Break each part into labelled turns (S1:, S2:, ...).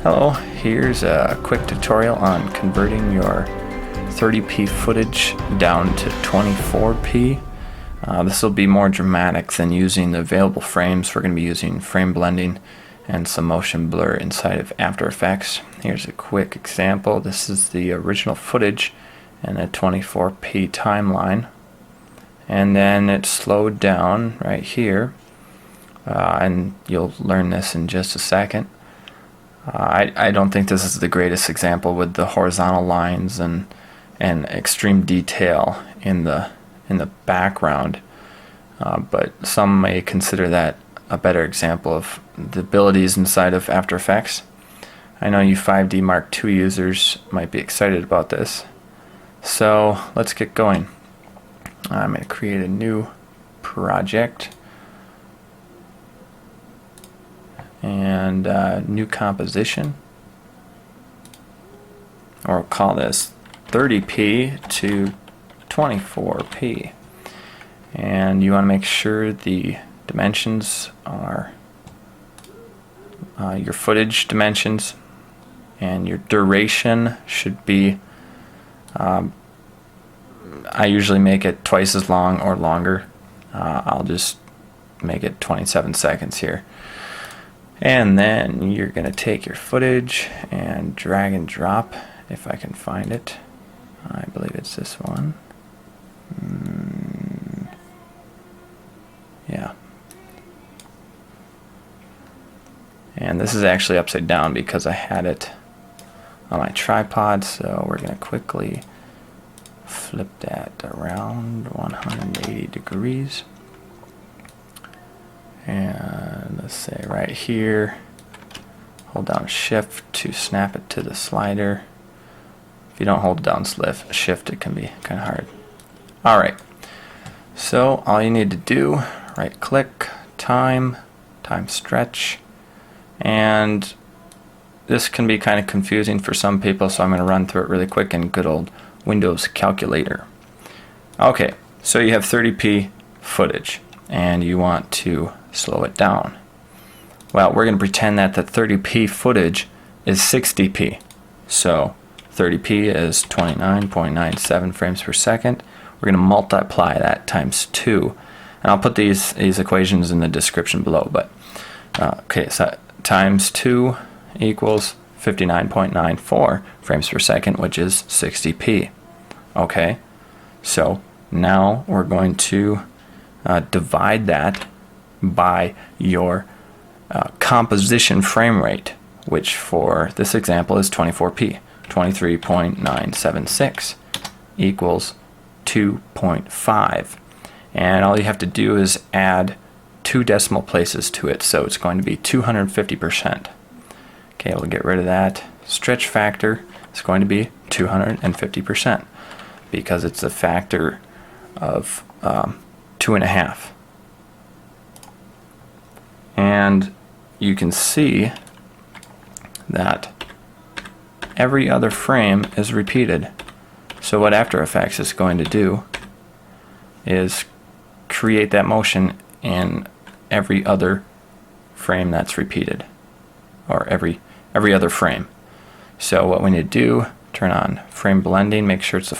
S1: Hello, here's a quick tutorial on converting your 30p footage down to 24p. This will be more dramatic than using the available frames. We're going to be using frame blending and some motion blur inside of After Effects. Here's a quick example. This is the original footage in a 24p timeline, and then it's slowed down right here, and you'll learn this in just a second. I don't think this is the greatest example with the horizontal lines and extreme detail in the background, but some may consider that a better example of the abilities inside of After Effects. I know you 5D Mark II users might be excited about this, so let's get going. I'm going to create a new project and new composition, or we'll call this 30p to 24p, and you want to make sure the dimensions are your footage dimensions, and your duration should be, I usually make it twice as long or longer. I'll just make it 27 seconds here. And then you're going to take your footage and drag and drop, if I can find it. I believe it's this one. Yeah. And this is actually upside down because I had it on my tripod, so we're going to quickly flip that around 180 degrees. And let's say right here, hold down shift to snap it to the slider. If you don't hold down shift, it can be kind of hard. Alright, so all you need to do, right click, time stretch, and this can be kind of confusing for some people, so I'm going to run through it really quick in good old Windows calculator. Okay, so you have 30p footage and you want to slow it down. Well, we're going to pretend that the 30p footage is 60p. So 30p is 29.97 frames per second. We're going to multiply that times 2. And I'll put these equations in the description below. But okay, so times 2 equals 59.94 frames per second, which is 60p. Okay, so now we're going to divide that by your composition frame rate, which for this example is 24p. 23.976 equals 2.5, and all you have to do is add 2 decimal places to it, so it's going to be 250%. Okay, we'll get rid of that. Stretch factor is going to be 250% because it's a factor of 2.5. And you can see that every other frame is repeated. So what After Effects is going to do is create that motion in every other frame that's repeated, or every other frame. So what we need to do, turn on frame blending, make sure it's a /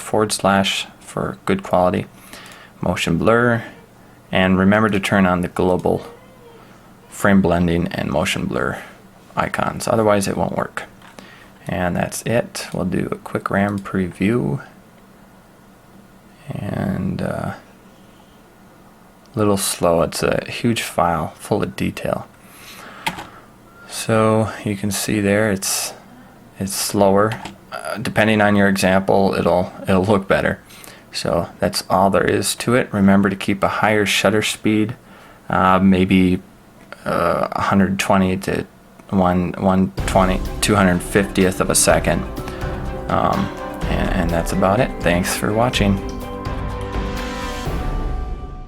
S1: for good quality, motion blur, and remember to turn on the global frame blending and motion blur icons, otherwise it won't work. And that's it. We'll do a quick RAM preview, and a little slow. It's a huge file full of detail, so you can see there it's slower. Depending on your example, it'll look better. So that's all there is to it. Remember to keep a higher shutter speed, maybe 120 to 250th of a second, and that's about it. Thanks for watching.